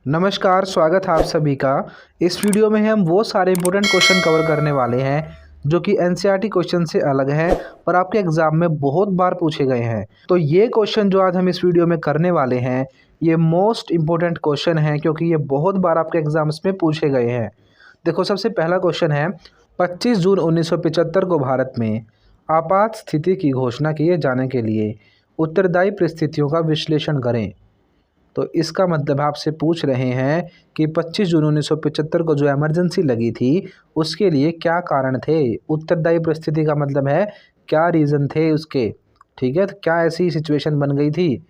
नमस्कार, स्वागत है आप सभी का। इस वीडियो में हम वो सारे इंपॉर्टेंट क्वेश्चन कवर करने वाले हैं जो कि एनसीईआरटी क्वेश्चन से अलग हैं और आपके एग्ज़ाम में बहुत बार पूछे गए हैं। तो ये क्वेश्चन जो आज हम इस वीडियो में करने वाले हैं, ये मोस्ट इम्पोर्टेंट क्वेश्चन हैं क्योंकि ये बहुत बार आपके एग्ज़ाम्स में पूछे गए हैं। देखो, सबसे पहला क्वेश्चन है, 25 जून 1975 को भारत में आपात स्थिति की घोषणा किए जाने के लिए उत्तरदायी परिस्थितियों का विश्लेषण करें। तो इसका मतलब आपसे पूछ रहे हैं कि 25 जून 1975 को जो इमरजेंसी लगी थी उसके लिए क्या कारण थे। उत्तरदायी परिस्थिति का मतलब है क्या रीज़न थे उसके, ठीक है। तो क्या ऐसी सिचुएशन बन गई थी,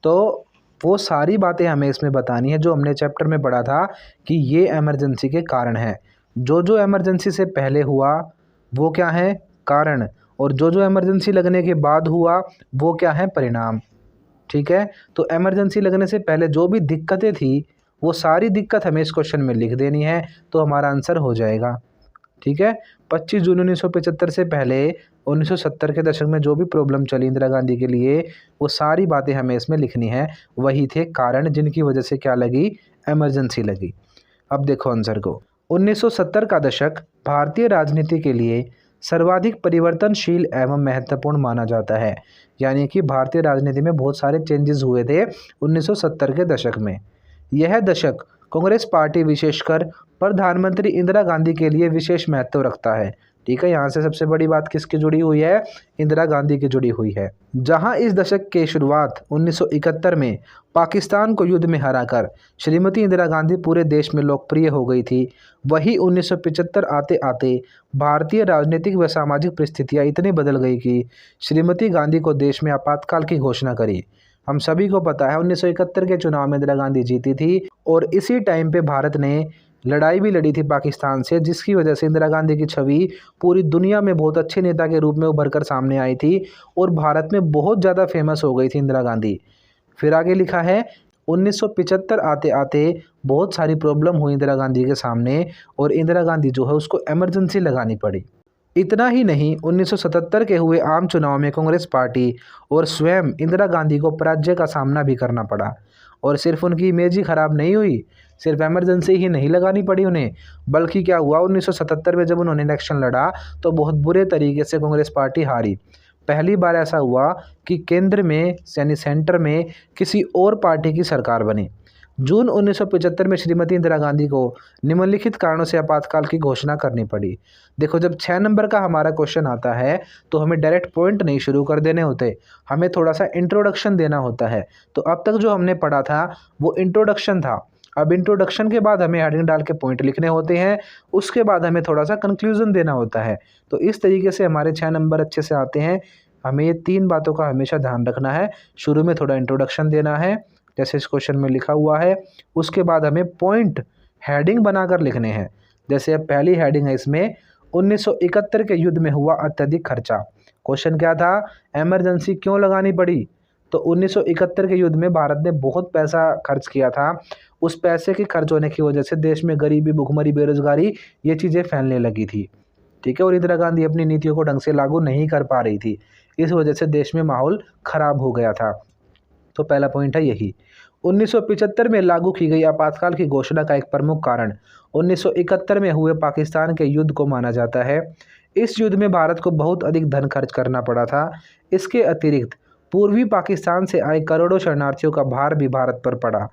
तो वो सारी बातें हमें इसमें बतानी है जो हमने चैप्टर में पढ़ा था कि ये इमरजेंसी के कारण हैं। जो जो इमरजेंसी से पहले हुआ वो क्या है, कारण, और जो जो इमरजेंसी लगने के बाद हुआ वो क्या है, परिणाम। ठीक है, तो इमरजेंसी लगने से पहले जो भी दिक्कतें थी वो सारी दिक्कत हमें इस क्वेश्चन में लिख देनी है, तो हमारा आंसर हो जाएगा। ठीक है, 25 जून 1975 से पहले 1970 के दशक में जो भी प्रॉब्लम चली इंदिरा गांधी के लिए, वो सारी बातें हमें इसमें लिखनी है। वही थे कारण जिनकी वजह से क्या लगी, इमरजेंसी लगी। अब देखो आंसर को। 1970 का दशक भारतीय राजनीति के लिए सर्वाधिक परिवर्तनशील एवं महत्वपूर्ण माना जाता है। यानी कि भारतीय राजनीति में बहुत सारे चेंजेस हुए थे 1970 के दशक में। यह दशक कांग्रेस पार्टी विशेषकर प्रधानमंत्री इंदिरा गांधी के लिए विशेष महत्व रखता है। ठीक है, यहाँ से सबसे बड़ी बात किसकी जुड़ी हुई है, इंदिरा गांधी की जुड़ी हुई है। जहां इस दशक के शुरुआत 1971 में पाकिस्तान को युद्ध में हराकर श्रीमती इंदिरा गांधी पूरे देश में लोकप्रिय हो गई थी, वही 1975 आते आते भारतीय राजनीतिक व सामाजिक परिस्थितियां इतनी बदल गई कि श्रीमती गांधी को देश में आपातकाल की घोषणा करी। हम सभी को पता है 1971 के चुनाव में इंदिरा गांधी जीती थी और इसी टाइम पे भारत ने लड़ाई भी लड़ी थी पाकिस्तान से, जिसकी वजह से इंदिरा गांधी की छवि पूरी दुनिया में बहुत अच्छे नेता के रूप में उभर कर सामने आई थी और भारत में बहुत ज़्यादा फेमस हो गई थी इंदिरा गांधी। फिर आगे लिखा है 1975 आते आते बहुत सारी प्रॉब्लम हुई इंदिरा गांधी के सामने और इंदिरा गांधी जो है उसको इमरजेंसी लगानी पड़ी। इतना ही नहीं, 1977 के हुए आम चुनाव में कांग्रेस पार्टी और स्वयं इंदिरा गांधी को पराजय का सामना भी करना पड़ा। और सिर्फ उनकी इमेज ही खराब नहीं हुई, सिर्फ इमरजेंसी ही नहीं लगानी पड़ी उन्हें, बल्कि क्या हुआ, 1977 में जब उन्होंने इलेक्शन लड़ा तो बहुत बुरे तरीके से कांग्रेस पार्टी हारी। पहली बार ऐसा हुआ कि केंद्र में यानी सेंटर में किसी और पार्टी की सरकार बनी। जून 1975 में श्रीमती इंदिरा गांधी को निम्नलिखित कारणों से आपातकाल की घोषणा करनी पड़ी। देखो, जब 6 नंबर का हमारा क्वेश्चन आता है तो हमें डायरेक्ट पॉइंट नहीं शुरू कर देने होते, हमें थोड़ा सा इंट्रोडक्शन देना होता है। तो अब तक जो हमने पढ़ा था वो इंट्रोडक्शन था। अब इंट्रोडक्शन के बाद हमें हेडिंग डाल के पॉइंट लिखने होते हैं, उसके बाद हमें थोड़ा सा कंक्लूजन देना होता है। तो इस तरीके से हमारे 6 नंबर अच्छे से आते हैं। हमें ये 3 बातों का हमेशा ध्यान रखना है। शुरू में थोड़ा इंट्रोडक्शन देना है जैसे इस क्वेश्चन में लिखा हुआ है, उसके बाद हमें पॉइंट हेडिंग बनाकर लिखने हैं। जैसे अब पहली हेडिंग है इसमें, 1971 के युद्ध में हुआ अत्यधिक खर्चा। क्वेश्चन क्या था, इमरजेंसी क्यों लगानी पड़ी। तो 1971 के युद्ध में भारत ने बहुत पैसा खर्च किया था। उस पैसे के खर्च होने की वजह से देश में गरीबी, भुखमरी, बेरोजगारी ये चीज़ें फैलने लगी थी। ठीक है, और इंदिरा गांधी अपनी नीतियों को ढंग से लागू नहीं कर पा रही थी, इस वजह से देश में माहौल खराब हो गया था। तो पहला पॉइंट है यही। 1975 में लागू की गई आपातकाल की घोषणा का एक प्रमुख कारण 1971 में हुए पाकिस्तान के युद्ध को माना जाता है। इस युद्ध में भारत को बहुत अधिक धन खर्च करना पड़ा था। इसके अतिरिक्त पूर्वी पाकिस्तान से आए करोड़ों शरणार्थियों का भार भी भारत पर पड़ा।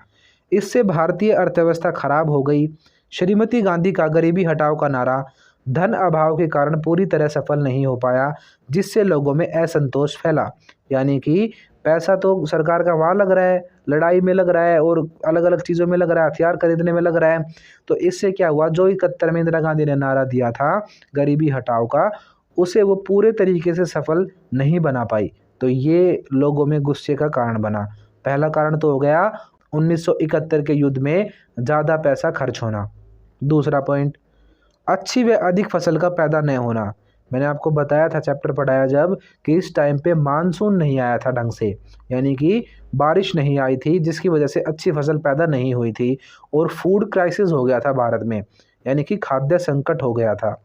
इससे भारतीय अर्थव्यवस्था खराब हो गई। श्रीमती गांधी का गरीबी हटाओ का नारा धन अभाव के कारण पूरी तरह सफल नहीं हो पाया, जिससे लोगों में असंतोष फैला। यानी कि पैसा तो सरकार का वहाँ लग रहा है, लड़ाई में लग रहा है और अलग अलग चीज़ों में लग रहा है, हथियार खरीदने में लग रहा है। तो इससे क्या हुआ, जो 71 में इंदिरा गांधी ने नारा दिया था गरीबी हटाओ का, उसे वो पूरे तरीके से सफल नहीं बना पाई। तो ये लोगों में गुस्से का कारण बना। पहला कारण तो हो गया 1971 के युद्ध में ज़्यादा पैसा खर्च होना। दूसरा पॉइंट, अच्छी व अधिक फसल का पैदा न होना। मैंने आपको बताया था चैप्टर पढ़ाया जब कि इस टाइम पे मानसून नहीं आया था ढंग से, यानी कि बारिश नहीं आई थी, जिसकी वजह से अच्छी फसल पैदा नहीं हुई थी और फूड क्राइसिस हो गया था भारत में, यानी कि खाद्य संकट हो गया था।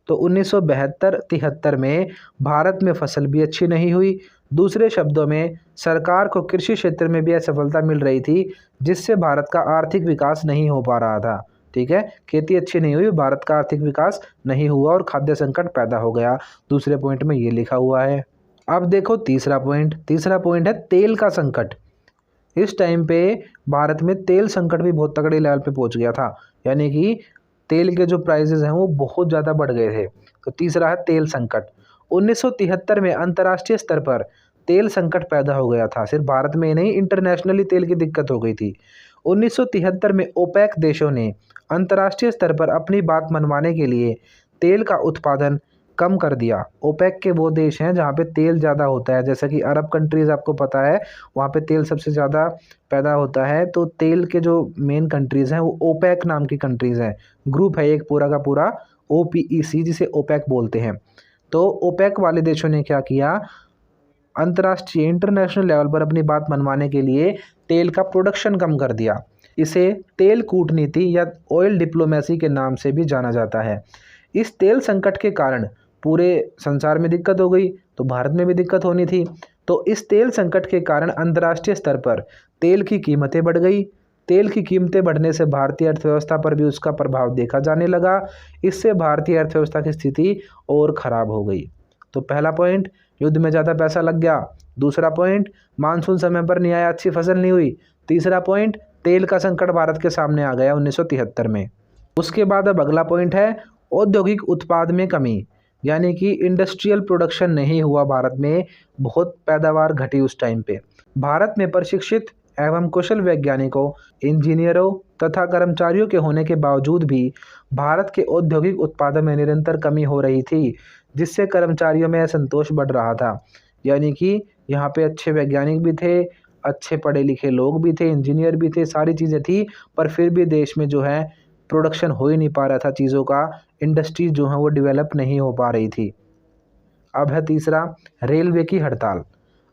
तो 1972-73 में भारत में फसल भी अच्छी नहीं हुई। दूसरे शब्दों में सरकार को कृषि क्षेत्र में भी असफलता मिल रही थी, जिससे भारत का आर्थिक विकास नहीं हो पा रहा था। ठीक है, खेती अच्छी नहीं हुई, भारत का आर्थिक विकास नहीं हुआ और खाद्य संकट पैदा हो गया। दूसरे पॉइंट में ये लिखा हुआ है। अब देखो तीसरा पॉइंट है तेल का संकट। इस टाइम पे भारत में तेल संकट भी बहुत तगड़े लेवल पे पहुंच गया था, यानी कि तेल के जो प्राइसेस हैं वो बहुत ज़्यादा बढ़ गए थे। तो तीसरा है तेल संकट। 1973 में अंतर्राष्ट्रीय स्तर पर तेल संकट पैदा हो गया था। सिर्फ भारत में ही नहीं, इंटरनेशनली तेल की दिक्कत हो गई थी। 1973 में ओपेक देशों ने अंतर्राष्ट्रीय स्तर पर अपनी बात मनवाने के लिए तेल का उत्पादन कम कर दिया। ओपेक के वो देश हैं जहाँ पे तेल ज़्यादा होता है, जैसे कि अरब कंट्रीज़ आपको पता है, वहाँ पे तेल सबसे ज़्यादा पैदा होता है। तो तेल के जो मेन कंट्रीज़ हैं वो ओपेक नाम की कंट्रीज़ हैं। ग्रुप है एक पूरा का पूरा OPEC, जिसे ओपेक बोलते हैं। तो ओपेक वाले देशों ने क्या किया, अंतर्राष्ट्रीय इंटरनेशनल लेवल पर अपनी बात मनवाने के लिए तेल का प्रोडक्शन कम कर दिया। इसे तेल कूटनीति या ऑयल डिप्लोमेसी के नाम से भी जाना जाता है। इस तेल संकट के कारण पूरे संसार में दिक्कत हो गई, तो भारत में भी दिक्कत होनी थी। तो इस तेल संकट के कारण अंतर्राष्ट्रीय स्तर पर तेल की कीमतें बढ़ गई। तेल की कीमतें बढ़ने से भारतीय अर्थव्यवस्था पर भी उसका प्रभाव देखा जाने लगा। इससे भारतीय अर्थव्यवस्था की स्थिति और ख़राब हो गई। तो पहला पॉइंट, युद्ध में ज़्यादा पैसा लग गया। दूसरा पॉइंट, मानसून समय पर नहीं आया, अच्छी फसल नहीं हुई। तीसरा पॉइंट, तेल का संकट भारत के सामने आ गया 1973 में। उसके बाद अब अगला पॉइंट है औद्योगिक उत्पाद में कमी, यानी कि इंडस्ट्रियल प्रोडक्शन नहीं हुआ भारत में, बहुत पैदावार घटी उस टाइम पे। भारत में प्रशिक्षित एवं कुशल वैज्ञानिकों, इंजीनियरों तथा कर्मचारियों के होने के बावजूद भी भारत के औद्योगिक उत्पादन में निरंतर कमी हो रही थी, जिससे कर्मचारियों में असंतोष बढ़ रहा था। यानी कि यहाँ पे अच्छे वैज्ञानिक भी थे, अच्छे पढ़े लिखे लोग भी थे, इंजीनियर भी थे, सारी चीज़ें थी, पर फिर भी देश में जो है प्रोडक्शन हो ही नहीं पा रहा था चीज़ों का, इंडस्ट्री जो है वो डेवलप नहीं हो पा रही थी। अब है तीसरा, रेलवे की हड़ताल।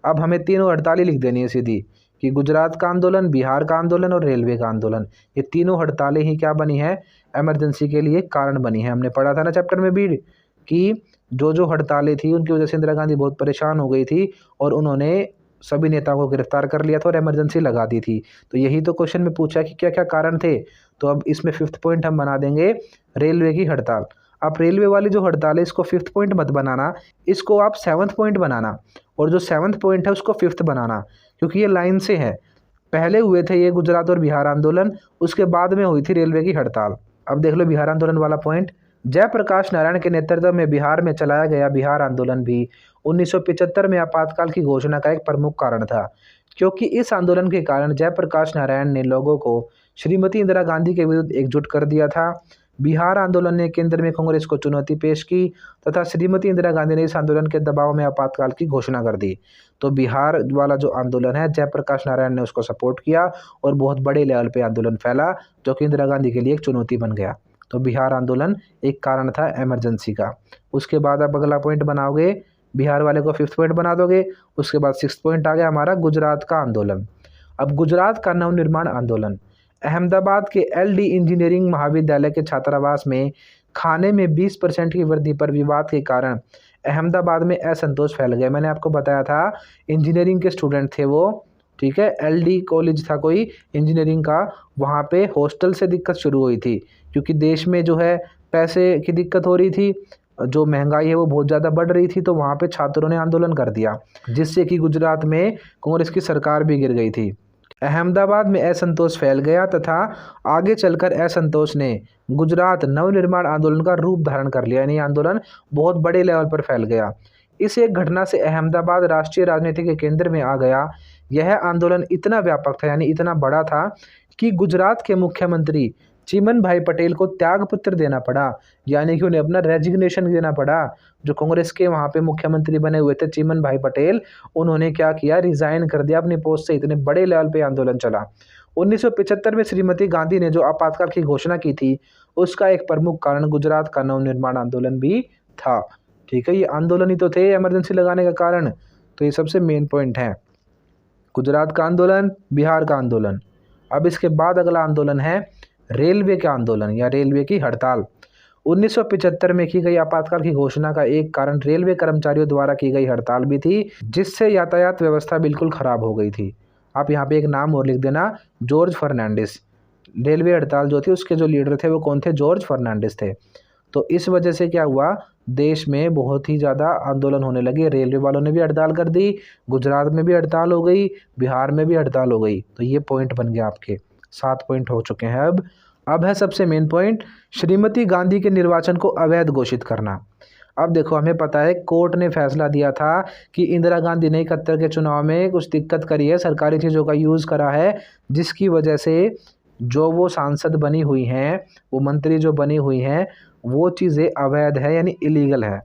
अब हमें तीनों हड़ताल ही लिख देनी है सीधी, कि गुजरात का आंदोलन, बिहार का आंदोलन और रेलवे का आंदोलन, ये तीनों हड़तालें ही क्या बनी है, इमरजेंसी के लिए कारण बनी है। हमने पढ़ा था ना चैप्टर में भी कि जो हड़तालें थी उनकी वजह से इंदिरा गांधी बहुत परेशान हो गई थी और उन्होंने सभी नेताओं को गिरफ्तार कर लिया था और इमरजेंसी लगा दी थी। तो यही तो क्वेश्चन में पूछा कि क्या क्या कारण थे। तो अब इसमें फिफ्थ पॉइंट हम बना देंगे रेलवे की हड़ताल। आप रेलवे वाली जो हड़ताल है इसको फिफ्थ पॉइंट मत बनाना, इसको आप सेवन्थ पॉइंट बनाना, और जो सेवन्थ पॉइंट है उसको फिफ्थ बनाना, क्योंकि ये लाइन से है। पहले हुए थे ये गुजरात और बिहार आंदोलन, उसके बाद में हुई थी रेलवे की हड़ताल। अब देख लो बिहार आंदोलन वाला पॉइंट। जयप्रकाश नारायण के नेतृत्व में बिहार में चलाया गया बिहार आंदोलन भी 1975 में आपातकाल की घोषणा का एक प्रमुख कारण था, क्योंकि इस आंदोलन के कारण जयप्रकाश नारायण ने लोगों को श्रीमती इंदिरा गांधी के विरुद्ध एकजुट कर दिया था। बिहार आंदोलन ने केंद्र में कांग्रेस को चुनौती पेश की तथा श्रीमती इंदिरा गांधी ने इस आंदोलन के दबाव में आपातकाल की घोषणा कर दी। तो बिहार वाला जो आंदोलन है जयप्रकाश नारायण ने उसको सपोर्ट किया और बहुत बड़े लेवल पे आंदोलन फैला, जो कि इंदिरा गांधी के लिए एक चुनौती बन गया। तो बिहार आंदोलन एक कारण था इमरजेंसी का। उसके बाद आप अगला पॉइंट बनाओगे, बिहार वाले को फिफ्थ पॉइंट बना दोगे। उसके बाद सिक्स्थ पॉइंट आ गया हमारा गुजरात का आंदोलन। अब गुजरात का नवनिर्माण आंदोलन। अहमदाबाद के LD इंजीनियरिंग महाविद्यालय के छात्रावास में खाने में 20% की वृद्धि पर विवाद के कारण अहमदाबाद में असंतोष फैल गया। मैंने आपको बताया था इंजीनियरिंग के स्टूडेंट थे वो, ठीक है, LD कॉलेज था कोई इंजीनियरिंग का, वहाँ पे हॉस्टल से दिक्कत शुरू हुई थी, क्योंकि देश में जो है पैसे की दिक्कत हो रही थी, जो महंगाई है वो बहुत ज़्यादा बढ़ रही थी। तो वहाँ पे छात्रों ने आंदोलन कर दिया, जिससे कि गुजरात में कांग्रेस की सरकार भी गिर गई थी। अहमदाबाद में असंतोष फैल गया तथा आगे चलकर असंतोष ने गुजरात नवनिर्माण आंदोलन का रूप धारण कर लिया, यानी आंदोलन बहुत बड़े लेवल पर फैल गया। इस एक घटना से अहमदाबाद राष्ट्रीय राजनीति के केंद्र में आ गया। यह आंदोलन इतना व्यापक था, यानी इतना बड़ा था कि गुजरात के मुख्यमंत्री चिमन भाई पटेल को त्यागपत्र देना पड़ा, यानी कि उन्हें अपना रेजिग्नेशन देना पड़ा। जो कांग्रेस के वहाँ पे मुख्यमंत्री बने हुए थे चिमन भाई पटेल, उन्होंने क्या किया, रिजाइन कर दिया अपनी पोस्ट से। इतने बड़े लेवल पे आंदोलन चला। 1975 में श्रीमती गांधी ने जो आपातकाल की घोषणा की थी, उसका एक प्रमुख कारण गुजरात का नवनिर्माण आंदोलन भी था। ठीक है, ये आंदोलन ही तो थे इमरजेंसी लगाने का कारण। तो ये सबसे मेन पॉइंट है, गुजरात का आंदोलन, बिहार का आंदोलन। अब इसके बाद अगला आंदोलन है रेलवे का आंदोलन या रेलवे की हड़ताल। 1975 में की गई आपातकाल की घोषणा का एक कारण रेलवे कर्मचारियों द्वारा की गई हड़ताल भी थी, जिससे यातायात व्यवस्था बिल्कुल खराब हो गई थी। आप यहाँ पे एक नाम और लिख देना, जॉर्ज फर्नांडिस। रेलवे हड़ताल जो थी उसके जो लीडर थे वो कौन थे? जॉर्ज फर्नांडिस थे। तो इस वजह से क्या हुआ, देश में बहुत ही ज़्यादा आंदोलन होने लगे। रेलवे वालों ने भी हड़ताल कर दी, गुजरात में भी हड़ताल हो गई, बिहार में भी हड़ताल हो गई। तो ये पॉइंट बन गया आपके, 7 पॉइंट हो चुके हैं। अब है सबसे मेन पॉइंट, श्रीमती गांधी के निर्वाचन को अवैध घोषित करना। अब देखो, हमें पता है कोर्ट ने फैसला दिया था कि इंदिरा गांधी ने 71 के चुनाव में कुछ दिक्कत करी है, सरकारी चीज़ों का यूज़ करा है, जिसकी वजह से जो वो सांसद बनी हुई हैं, वो मंत्री जो बनी हुई हैं, वो चीज़ें अवैध है, यानी इलीगल है।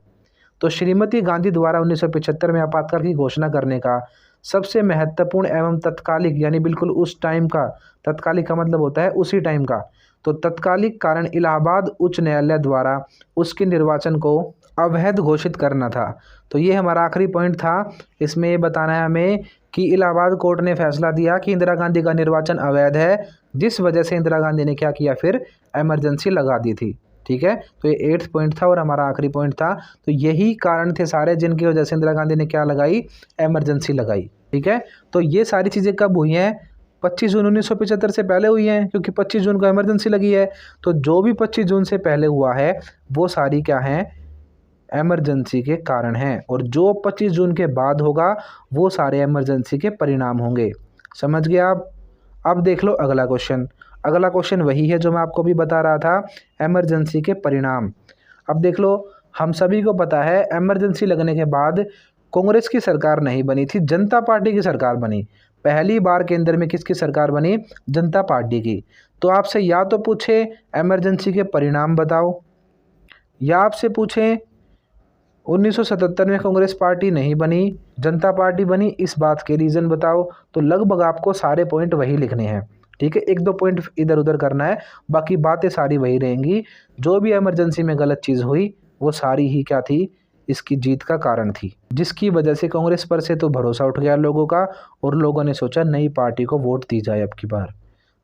तो श्रीमती गांधी द्वारा 1975 में आपातकाल की घोषणा करने का सबसे महत्वपूर्ण एवं तत्कालिक, यानी बिल्कुल उस टाइम का, तत्कालिक का मतलब होता है उसी टाइम का, तो तत्कालिक कारण इलाहाबाद उच्च न्यायालय द्वारा उसके निर्वाचन को अवैध घोषित करना था। तो ये हमारा आखिरी पॉइंट था। इसमें ये बताना है हमें कि इलाहाबाद कोर्ट ने फैसला दिया कि इंदिरा गांधी का निर्वाचन अवैध है, जिस वजह से इंदिरा गांधी ने क्या किया, फिर इमरजेंसी लगा दी थी। ठीक है, तो ये 8th पॉइंट था और हमारा आखिरी पॉइंट था। तो यही कारण थे सारे जिनकी वजह से इंदिरा गांधी ने क्या लगाई, इमरजेंसी लगाई। ठीक है, तो ये सारी चीज़ें कब हुई हैं? 25 जून 1975 से पहले हुई हैं, क्योंकि 25 जून को इमरजेंसी लगी है। तो जो भी 25 जून से पहले हुआ है वो सारी क्या हैं, इमरजेंसी के कारण हैं, और जो 25 जून के बाद होगा वो सारे इमरजेंसी के परिणाम होंगे। समझ गए आप? अब देख लो अगला क्वेश्चन। अगला क्वेश्चन वही है जो मैं आपको भी बता रहा था, इमरजेंसी के परिणाम। अब देख लो, हम सभी को पता है इमरजेंसी लगने के बाद कांग्रेस की सरकार नहीं बनी थी, जनता पार्टी की सरकार बनी। पहली बार केंद्र में किसकी सरकार बनी? जनता पार्टी की। तो आपसे या तो पूछे इमरजेंसी के परिणाम बताओ, या आपसे पूछें 1977 में कांग्रेस पार्टी नहीं बनी, जनता पार्टी बनी, इस बात के रीज़न बताओ। तो लगभग आपको सारे पॉइंट वही लिखने हैं। ठीक है, 1-2 पॉइंट इधर उधर करना है, बाकी बातें सारी वही रहेंगी। जो भी इमरजेंसी में गलत चीज़ हुई वो सारी ही क्या थी, इसकी जीत का कारण थी, जिसकी वजह से कांग्रेस पर से तो भरोसा उठ गया लोगों का, और लोगों ने सोचा नई पार्टी को वोट दी जाए अब की बार।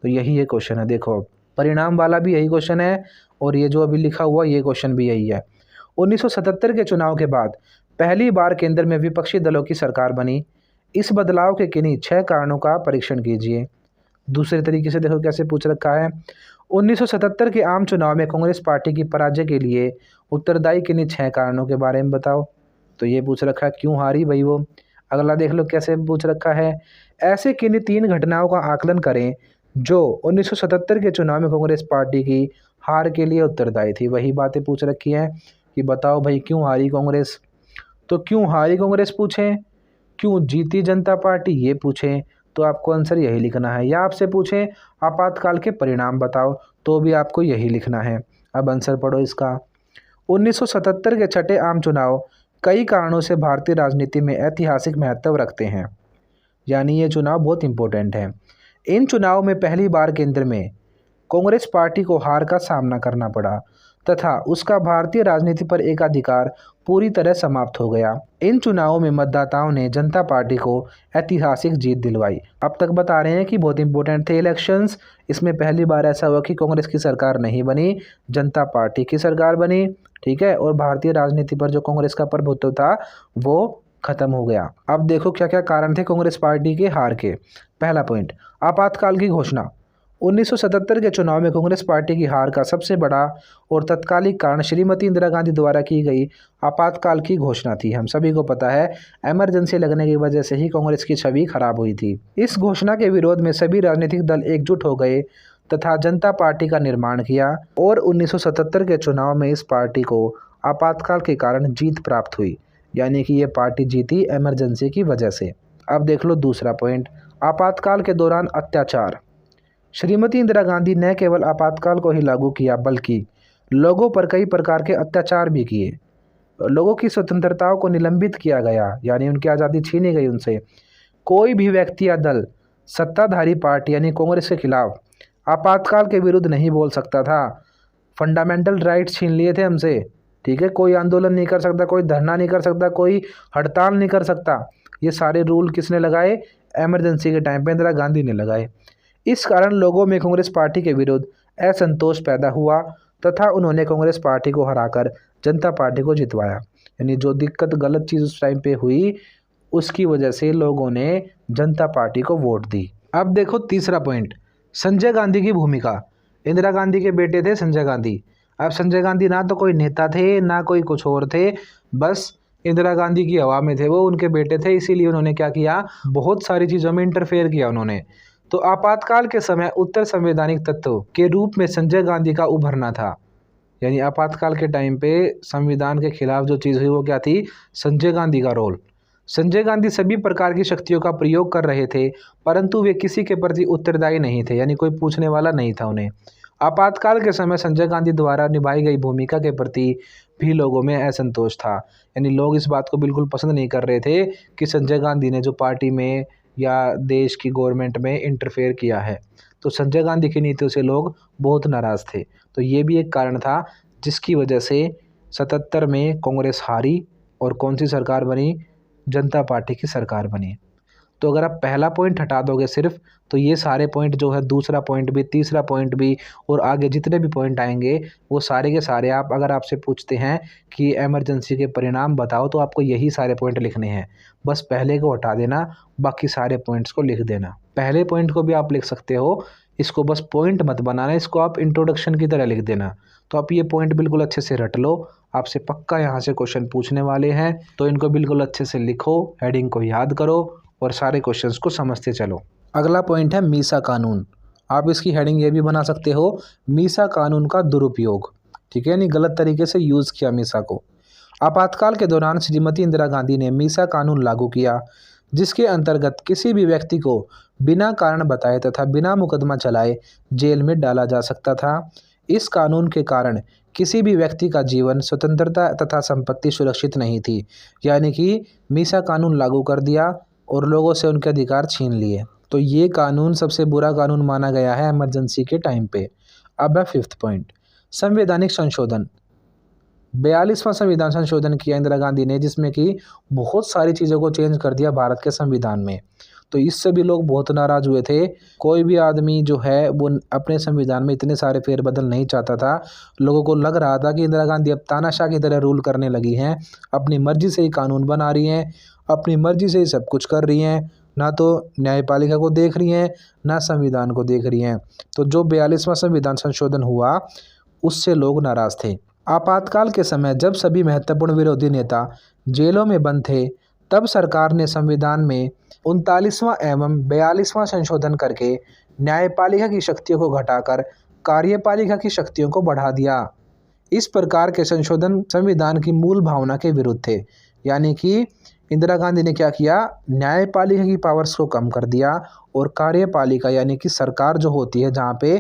तो यही ये क्वेश्चन है। देखो, परिणाम वाला भी यही क्वेश्चन है, और ये जो अभी लिखा हुआ ये क्वेश्चन भी यही है। 1977 के चुनाव के बाद पहली बार केंद्र में विपक्षी दलों की सरकार बनी। इस बदलाव के किन्हीं 6 कारणों का परीक्षण कीजिए। दूसरे तरीके से देखो कैसे पूछ रखा है, 1977 के आम चुनाव में कांग्रेस पार्टी की पराजय के लिए उत्तरदायी किन्हीं 6 कारणों के बारे में बताओ। तो ये पूछ रखा है क्यों हारी भाई वो। अगला देख लो कैसे पूछ रखा है, ऐसे किन्हीं 3 घटनाओं का आकलन करें जो 1977 के चुनाव में कांग्रेस पार्टी की हार के लिए उत्तरदायी थी। वही बातें पूछ रखी है कि बताओ भाई क्यों हारी कांग्रेस। तो क्यों हारी कांग्रेस पूछें, क्यों जीती जनता पार्टी ये पूछें, तो आपको आंसर यही लिखना है। या आपसे पूछें आपातकाल के परिणाम बताओ, तो भी आपको यही लिखना है। अब आंसर पढ़ो इसका। 1977 के छठे आम चुनाव कई कारणों से भारतीय राजनीति में ऐतिहासिक महत्व रखते हैं, यानी ये चुनाव बहुत इंपॉर्टेंट है। इन चुनाव में पहली बार केंद्र में कांग्रेस पार्टी को हार का सामना करना पड़ा तथा उसका भारतीय राजनीति पर एकाधिकार पूरी तरह समाप्त हो गया। इन चुनावों में मतदाताओं ने जनता पार्टी को ऐतिहासिक जीत दिलवाई। अब तक बता रहे हैं कि बहुत इंपॉर्टेंट थे इलेक्शंस। इसमें पहली बार ऐसा हुआ कि कांग्रेस की सरकार नहीं बनी, जनता पार्टी की सरकार बनी। ठीक है, और भारतीय राजनीति पर जो कांग्रेस का प्रभुत्व था वो खत्म हो गया। अब देखो क्या क्या कारण थे कांग्रेस पार्टी के हार के। पहला पॉइंट, आपातकाल की घोषणा। 1977 के चुनाव में कांग्रेस पार्टी की हार का सबसे बड़ा और तत्कालिक कारण श्रीमती इंदिरा गांधी द्वारा की गई आपातकाल की घोषणा थी। हम सभी को पता है इमरजेंसी लगने की वजह से ही कांग्रेस की छवि खराब हुई थी। इस घोषणा के विरोध में सभी राजनीतिक दल एकजुट हो गए तथा जनता पार्टी का निर्माण किया, और 1977 के चुनाव में इस पार्टी को आपातकाल के कारण जीत प्राप्त हुई, यानी कि ये पार्टी जीती इमरजेंसी की वजह से। अब देख लो दूसरा पॉइंट, आपातकाल के दौरान अत्याचार। श्रीमती इंदिरा गांधी ने केवल आपातकाल को ही लागू किया बल्कि लोगों पर कई प्रकार के अत्याचार भी किए। लोगों की स्वतंत्रताओं को निलंबित किया गया, यानी उनकी आज़ादी छीनी गई उनसे। कोई भी व्यक्ति या दल सत्ताधारी पार्टी यानी कांग्रेस के खिलाफ आपातकाल के विरुद्ध नहीं बोल सकता था। फंडामेंटल राइट्स छीन लिए थे हमसे। ठीक है, कोई आंदोलन नहीं कर सकता, कोई धरना नहीं कर सकता, कोई हड़ताल नहीं कर सकता। ये सारे रूल किसने लगाए? इमरजेंसी के टाइम पे इंदिरा गांधी ने लगाए। इस कारण लोगों में कांग्रेस पार्टी के विरुद्ध असंतोष पैदा हुआ तथा उन्होंने कांग्रेस पार्टी को हराकर जनता पार्टी को जितवाया। यानी जो दिक्कत गलत चीज़ उस टाइम पे हुई उसकी वजह से लोगों ने जनता पार्टी को वोट दी। अब देखो तीसरा पॉइंट, संजय गांधी की भूमिका। इंदिरा गांधी के बेटे थे संजय गांधी। अब संजय गांधी ना तो कोई नेता थे ना कोई कुछ और थे, बस इंदिरा गांधी की हवा में थे, वो उनके बेटे थे। इसीलिए उन्होंने क्या किया, बहुत सारी चीज़ों में इंटरफेयर किया उन्होंने। तो आपातकाल के समय उत्तर संवैधानिक तत्व के रूप में संजय गांधी का उभरना था। यानी आपातकाल के टाइम पे संविधान के खिलाफ जो चीज़ हुई वो क्या थी, संजय गांधी का रोल। संजय गांधी सभी प्रकार की शक्तियों का प्रयोग कर रहे थे, परंतु वे किसी के प्रति उत्तरदायी नहीं थे, यानी कोई पूछने वाला नहीं था उन्हें। आपातकाल के समय संजय गांधी द्वारा निभाई गई भूमिका के प्रति भी लोगों में असंतोष था। यानी लोग इस बात को बिल्कुल पसंद नहीं कर रहे थे कि संजय गांधी ने जो पार्टी में या देश की गवर्नमेंट में इंटरफेयर किया है। तो संजय गांधी की नीतियों से लोग बहुत नाराज़ थे। तो ये भी एक कारण था जिसकी वजह से 77 में कांग्रेस हारी और कौन सी सरकार बनी, जनता पार्टी की सरकार बनी। तो अगर आप पहला पॉइंट हटा दोगे सिर्फ, तो ये सारे पॉइंट जो है, दूसरा पॉइंट भी, तीसरा पॉइंट भी और आगे जितने भी पॉइंट आएंगे वो सारे के सारे, आप अगर आपसे पूछते हैं कि इमरजेंसी के परिणाम बताओ तो आपको यही सारे पॉइंट लिखने हैं। बस पहले को हटा देना, बाकी सारे पॉइंट्स को लिख देना। पहले पॉइंट को भी आप लिख सकते हो, इसको बस पॉइंट मत बनाना, इसको आप इंट्रोडक्शन की तरह लिख देना। तो आप ये पॉइंट बिल्कुल अच्छे से रट लो, आपसे पक्का यहाँ से क्वेश्चन पूछने वाले हैं। तो इनको बिल्कुल अच्छे से लिखो, हेडिंग को याद करो और सारे क्वेश्चंस को समझते चलो। अगला पॉइंट है मीसा कानून। आप इसकी हेडिंग ये भी बना सकते हो, मीसा कानून का दुरुपयोग। ठीक है, यानी गलत तरीके से यूज़ किया मीसा को। आपातकाल के दौरान श्रीमती इंदिरा गांधी ने मीसा कानून लागू किया, जिसके अंतर्गत किसी भी व्यक्ति को बिना कारण बताए तथा बिना मुकदमा चलाए जेल में डाला जा सकता था। इस कानून के कारण किसी भी व्यक्ति का जीवन, स्वतंत्रता तथा संपत्ति सुरक्षित नहीं थी। यानी कि मीसा कानून लागू कर दिया और लोगों से उनके अधिकार छीन लिए। तो ये कानून सबसे बुरा कानून माना गया है इमरजेंसी के टाइम पे। अब है फिफ्थ पॉइंट, संवैधानिक संशोधन। 42वां संविधान संशोधन किया इंदिरा गांधी ने, जिसमें कि बहुत सारी चीज़ों को चेंज कर दिया भारत के संविधान में। तो इससे भी लोग बहुत नाराज़ हुए थे। कोई भी आदमी जो है वो अपने संविधान में इतने सारे फेरबदल नहीं चाहता था। लोगों को लग रहा था कि इंदिरा गांधी अब तानाशाह की तरह रूल करने लगी हैं, अपनी मर्जी से ही कानून बना रही हैं, अपनी मर्जी से ही सब कुछ कर रही हैं, ना तो न्यायपालिका को देख रही हैं ना संविधान को देख रही हैं। तो जो 42वां संविधान संशोधन हुआ उससे लोग नाराज़ थे। आपातकाल के समय जब सभी महत्वपूर्ण विरोधी नेता जेलों में बंद थे, तब सरकार ने संविधान में 39वां एवं 42वां संशोधन करके न्यायपालिका की शक्तियों को घटाकर कार्यपालिका की शक्तियों को बढ़ा दिया। इस प्रकार के संशोधन संविधान की मूल भावना के विरुद्ध थे। यानी कि इंदिरा गांधी ने क्या किया, न्यायपालिका की पावर्स को कम कर दिया और कार्यपालिका यानी कि सरकार जो होती है, जहाँ पे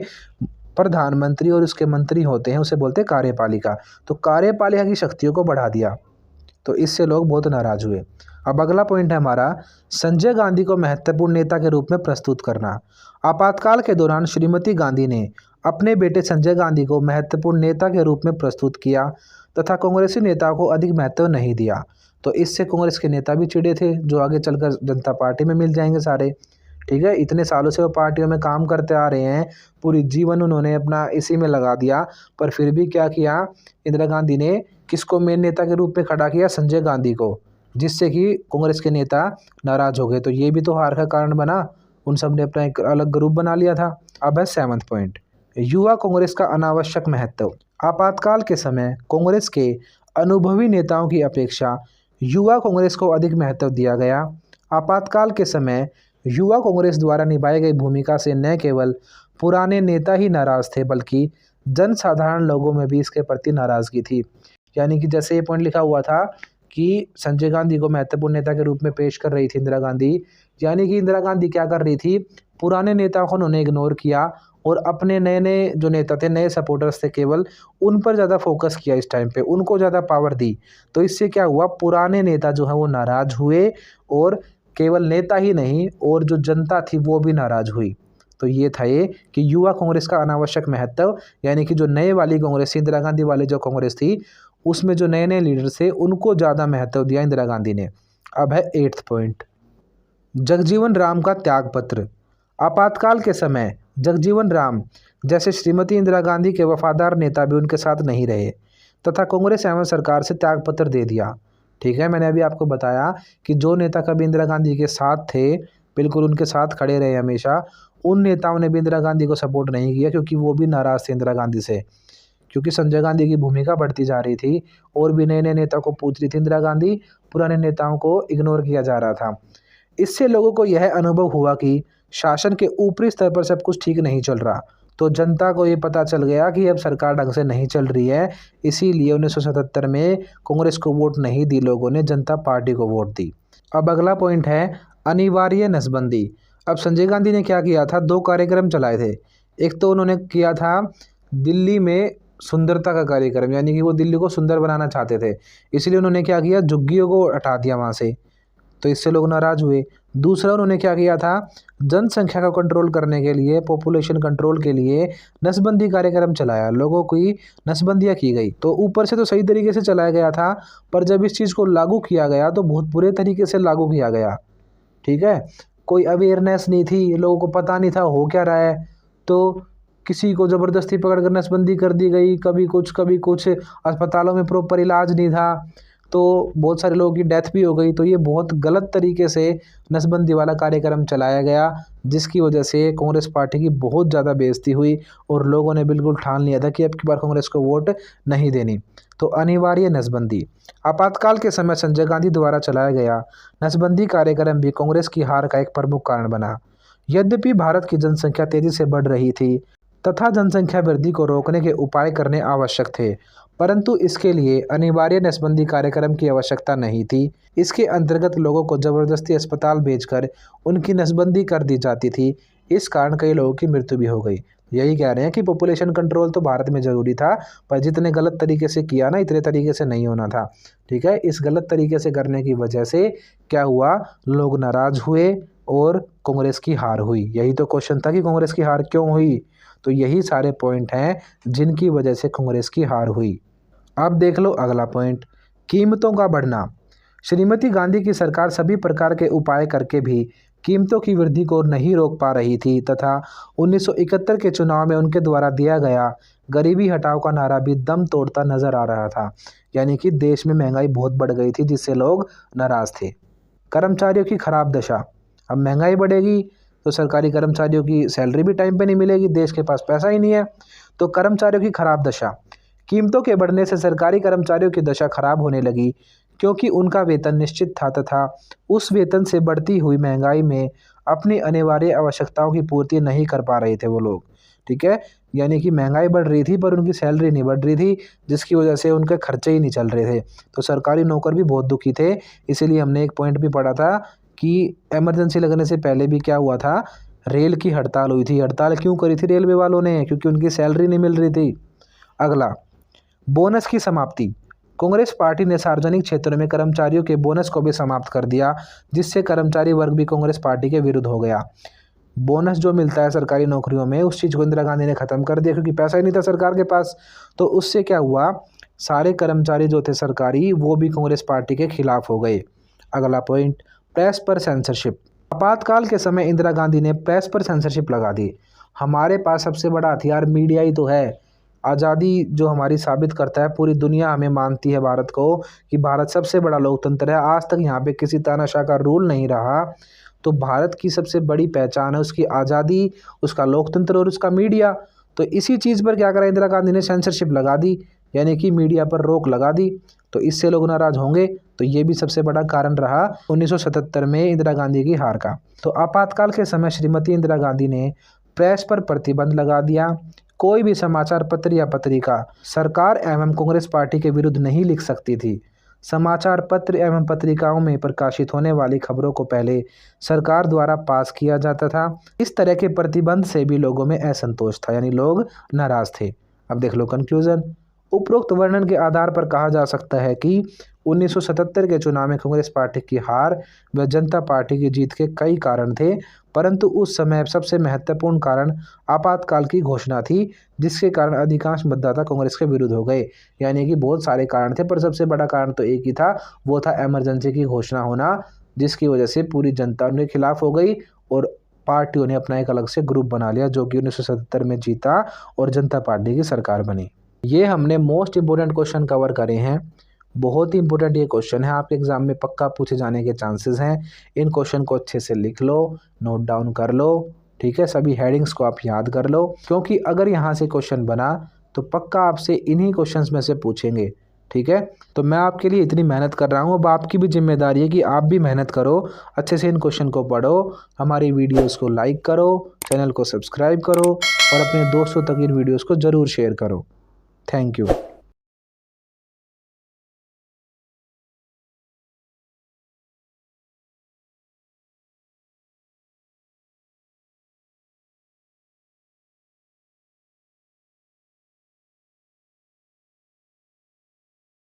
प्रधानमंत्री और उसके मंत्री होते हैं, उसे बोलते हैं कार्यपालिका। तो कार्यपालिका की शक्तियों को बढ़ा दिया। तो इससे लोग बहुत नाराज हुए। अब अगला पॉइंट है हमारा, संजय गांधी को महत्वपूर्ण नेता के रूप में प्रस्तुत करना। आपातकाल के दौरान श्रीमती गांधी ने अपने बेटे संजय गांधी को महत्वपूर्ण नेता के रूप में प्रस्तुत किया तथा कांग्रेसी नेताओं को अधिक महत्व नहीं दिया। तो इससे कांग्रेस के नेता भी चिढ़े थे, जो आगे चलकर जनता पार्टी में मिल जाएंगे सारे। ठीक है, इतने सालों से वो पार्टियों में काम करते आ रहे हैं, पूरी जीवन उन्होंने अपना इसी में लगा दिया, पर फिर भी क्या किया, इंदिरा गांधी ने किसको मेन नेता के रूप में खड़ा किया, संजय गांधी को, जिससे कि कांग्रेस के नेता नाराज हो गए। तो ये भी तो हार का कारण बना, उन सब ने अपना एक अलग ग्रुप बना लिया था। अब है 7वां पॉइंट, युवा कांग्रेस का अनावश्यक महत्व। आपातकाल के समय कांग्रेस के अनुभवी नेताओं की अपेक्षा युवा कांग्रेस को अधिक महत्व दिया गया। आपातकाल के समय युवा कांग्रेस द्वारा निभाई गई भूमिका से न केवल पुराने नेता ही नाराज थे, बल्कि जनसाधारण लोगों में भी इसके प्रति नाराज़गी थी। यानी कि जैसे ये पॉइंट लिखा हुआ था कि संजय गांधी को महत्वपूर्ण नेता के रूप में पेश कर रही थी इंदिरा गांधी, यानी कि इंदिरा गांधी क्या कर रही थी, पुराने नेताओं को उन्होंने इग्नोर किया और अपने नए नए जो नेता थे, नए सपोर्टर्स थे, केवल उन पर ज़्यादा फोकस किया इस टाइम पे, उनको ज़्यादा पावर दी। तो इससे क्या हुआ, पुराने नेता जो है वो नाराज हुए और केवल नेता ही नहीं और जो जनता थी वो भी नाराज हुई। तो ये था ये कि युवा कांग्रेस का अनावश्यक महत्व, यानी कि जो नए वाली कांग्रेस थी, इंदिरा गांधी वाली जो कांग्रेस थी, उसमें जो नए नए लीडर थे उनको ज़्यादा महत्व दिया इंदिरा गांधी ने। अब है 8वां पॉइंट, जगजीवन राम का त्यागपत्र। आपातकाल के समय जगजीवन राम जैसे श्रीमती इंदिरा गांधी के वफादार नेता भी उनके साथ नहीं रहे तथा कांग्रेस एवं सरकार से त्यागपत्र दे दिया। ठीक है, मैंने अभी आपको बताया कि जो नेता कभी इंदिरा गांधी के साथ थे, बिल्कुल उनके साथ खड़े रहे हमेशा, उन नेताओं ने भी इंदिरा गांधी को सपोर्ट नहीं किया क्योंकि वो भी नाराज़ थे इंदिरा गांधी से। क्योंकि संजय गांधी की भूमिका बढ़ती जा रही थी और भी नए नए नेता को पूछ रही थी इंदिरा गांधी, पुराने नेताओं को इग्नोर किया जा रहा था। इससे लोगों को यह अनुभव हुआ कि शासन के ऊपरी स्तर पर सब कुछ ठीक नहीं चल रहा। तो जनता को ये पता चल गया कि अब सरकार ढंग से नहीं चल रही है, इसीलिए 1977 में कांग्रेस को वोट नहीं दी लोगों ने, जनता पार्टी को वोट दी। अब अगला पॉइंट है अनिवार्य नसबंदी। अब संजय गांधी ने क्या किया था, 2 कार्यक्रम चलाए थे। एक तो उन्होंने किया था दिल्ली में सुंदरता का कार्यक्रम, यानी कि वो दिल्ली को सुंदर बनाना चाहते थे, इसलिए उन्होंने क्या किया, झुग्गियों को हटा दिया वहाँ से, तो इससे लोग नाराज़ हुए। दूसरा उन्होंने क्या किया था, जनसंख्या को कंट्रोल करने के लिए, पॉपुलेशन कंट्रोल के लिए नसबंदी कार्यक्रम चलाया, लोगों की नसबंदियाँ की गई। तो ऊपर से तो सही तरीके से चलाया गया था, पर जब इस चीज़ को लागू किया गया तो बहुत बुरे तरीके से लागू किया गया। ठीक है, कोई अवेयरनेस नहीं थी, लोगों को पता नहीं था हो क्या रहा है, तो किसी को ज़बरदस्ती पकड़ कर नसबंदी कर दी गई, कभी कुछ, अस्पतालों में प्रॉपर इलाज नहीं था, तो बहुत सारे लोगों की डेथ भी हो गई। तो ये बहुत गलत तरीके से नसबंदी वाला कार्यक्रम चलाया गया, जिसकी वजह से कांग्रेस पार्टी की बहुत ज़्यादा बेइज्जती हुई और लोगों ने बिल्कुल ठान लिया था कि अब की बार कांग्रेस को वोट नहीं देनी। तो अनिवार्य नसबंदी। आपातकाल के समय संजय गांधी द्वारा चलाया गया नसबंदी कार्यक्रम भी कांग्रेस की हार का एक प्रमुख कारण बना। यद्यपि भारत की जनसंख्या तेजी से बढ़ रही थी तथा जनसंख्या वृद्धि को रोकने के उपाय करने आवश्यक थे, परंतु इसके लिए अनिवार्य नसबंदी कार्यक्रम की आवश्यकता नहीं थी। इसके अंतर्गत लोगों को जबरदस्ती अस्पताल भेजकर उनकी नसबंदी कर दी जाती थी। इस कारण कई लोगों की मृत्यु भी हो गई। यही कह रहे हैं कि पॉपुलेशन कंट्रोल तो भारत में ज़रूरी था, पर जितने गलत तरीके से किया ना, इतने तरीके से नहीं होना था। ठीक है, इस गलत तरीके से करने की वजह से क्या हुआ, लोग नाराज़ हुए और कांग्रेस की हार हुई। यही तो क्वेश्चन था कि कांग्रेस की हार क्यों हुई, तो यही सारे पॉइंट हैं जिनकी वजह से कांग्रेस की हार हुई। अब देख लो अगला पॉइंट, कीमतों का बढ़ना। श्रीमती गांधी की सरकार सभी प्रकार के उपाय करके भी कीमतों की वृद्धि को नहीं रोक पा रही थी तथा 1971 के चुनाव में उनके द्वारा दिया गया गरीबी हटाओ का नारा भी दम तोड़ता नजर आ रहा था। यानी कि देश में महंगाई बहुत बढ़ गई थी, जिससे लोग नाराज थे। कर्मचारियों की खराब दशा। अब महंगाई बढ़ेगी तो सरकारी कर्मचारियों की सैलरी भी टाइम पे नहीं मिलेगी, देश के पास पैसा ही नहीं है। तो कर्मचारियों की खराब दशा। कीमतों के बढ़ने से सरकारी कर्मचारियों की दशा खराब होने लगी, क्योंकि उनका वेतन निश्चित था तथा उस वेतन से बढ़ती हुई महंगाई में अपनी अनिवार्य आवश्यकताओं की पूर्ति नहीं कर पा रहे थे वो लोग। ठीक है, यानी कि महंगाई बढ़ रही थी पर उनकी सैलरी नहीं बढ़ रही थी, जिसकी वजह से उनके खर्चे ही नहीं चल रहे थे। तो सरकारी नौकर भी बहुत दुखी थे। इसीलिए हमने एक पॉइंट भी पढ़ा था कि इमरजेंसी लगने से पहले भी क्या हुआ था, रेल की हड़ताल हुई थी। हड़ताल क्यों करी थी रेलवे वालों ने, क्योंकि उनकी सैलरी नहीं मिल रही थी। अगला, बोनस की समाप्ति। कांग्रेस पार्टी ने सार्वजनिक क्षेत्रों में कर्मचारियों के बोनस को भी समाप्त कर दिया, जिससे कर्मचारी वर्ग भी कांग्रेस पार्टी के विरुद्ध हो गया। बोनस जो मिलता है सरकारी नौकरियों में, उस चीज़ को इंदिरा गांधी ने ख़त्म कर दिया, क्योंकि पैसा ही नहीं था सरकार के पास। तो उससे क्या हुआ, सारे कर्मचारी जो थे सरकारी, वो भी कांग्रेस पार्टी के खिलाफ हो गए। अगला पॉइंट, प्रेस पर सेंसरशिप। आपातकाल के समय इंदिरा गांधी ने प्रेस पर सेंसरशिप लगा दी। हमारे पास सबसे बड़ा हथियार मीडिया ही तो है। आज़ादी जो हमारी साबित करता है, पूरी दुनिया हमें मानती है भारत को कि भारत सबसे बड़ा लोकतंत्र है। आज तक यहाँ पे किसी तानाशाह का रूल नहीं रहा। तो भारत की सबसे बड़ी पहचान है उसकी आज़ादी, उसका लोकतंत्र और उसका मीडिया। तो इसी चीज़ पर क्या करा इंदिरा गांधी ने, सेंसरशिप लगा दी, यानी कि मीडिया पर रोक लगा दी। तो इससे लोग नाराज़ होंगे। तो ये भी सबसे बड़ा कारण रहा 1977 में इंदिरा गांधी की हार का। तो आपातकाल के समय श्रीमती इंदिरा गांधी ने प्रेस पर प्रतिबंध लगा दिया। कोई भी समाचार पत्र या पत्रिका सरकार एवं कांग्रेस पार्टी के विरुद्ध नहीं लिख सकती थी। समाचार पत्र एवं पत्रिकाओं में प्रकाशित होने वाली खबरों को पहले सरकार द्वारा पास किया जाता था। इस तरह के प्रतिबंध से भी लोगों में असंतोष था, यानी लोग नाराज थे। अब देख लो कंक्लूजन। उपरोक्त वर्णन के आधार पर कहा जा सकता है कि 1977 के चुनाव में कांग्रेस पार्टी की हार व जनता पार्टी की जीत के कई कारण थे, परंतु उस समय सबसे महत्वपूर्ण कारण आपातकाल की घोषणा थी, जिसके कारण अधिकांश मतदाता कांग्रेस के विरुद्ध हो गए। यानी कि बहुत सारे कारण थे, पर सबसे बड़ा कारण तो एक ही था, वो था इमरजेंसी की घोषणा होना, जिसकी वजह से पूरी जनता उनके खिलाफ हो गई और पार्टियों ने अपना एक अलग से ग्रुप बना लिया जो कि 1977 में जीता और जनता पार्टी की सरकार बनी। ये हमने मोस्ट इंपोर्टेंट क्वेश्चन कवर करे हैं। बहुत ही इंपॉर्टेंट ये क्वेश्चन है, आपके एग्जाम में पक्का पूछे जाने के चांसेस हैं। इन क्वेश्चन को अच्छे से लिख लो, नोट डाउन कर लो, ठीक है। सभी हेडिंग्स को आप याद कर लो, क्योंकि अगर यहाँ से क्वेश्चन बना तो पक्का आपसे इन्हीं क्वेश्चंस में से पूछेंगे, ठीक है। तो मैं आपके लिए इतनी मेहनत कर रहा हूँ, अब आपकी भी जिम्मेदारी है कि आप भी मेहनत करो, अच्छे से इन क्वेश्चन को पढ़ो, हमारी वीडियोस को लाइक करो, चैनल को सब्सक्राइब करो और अपने दोस्तों तक इन वीडियोस को ज़रूर शेयर करो। Thank you.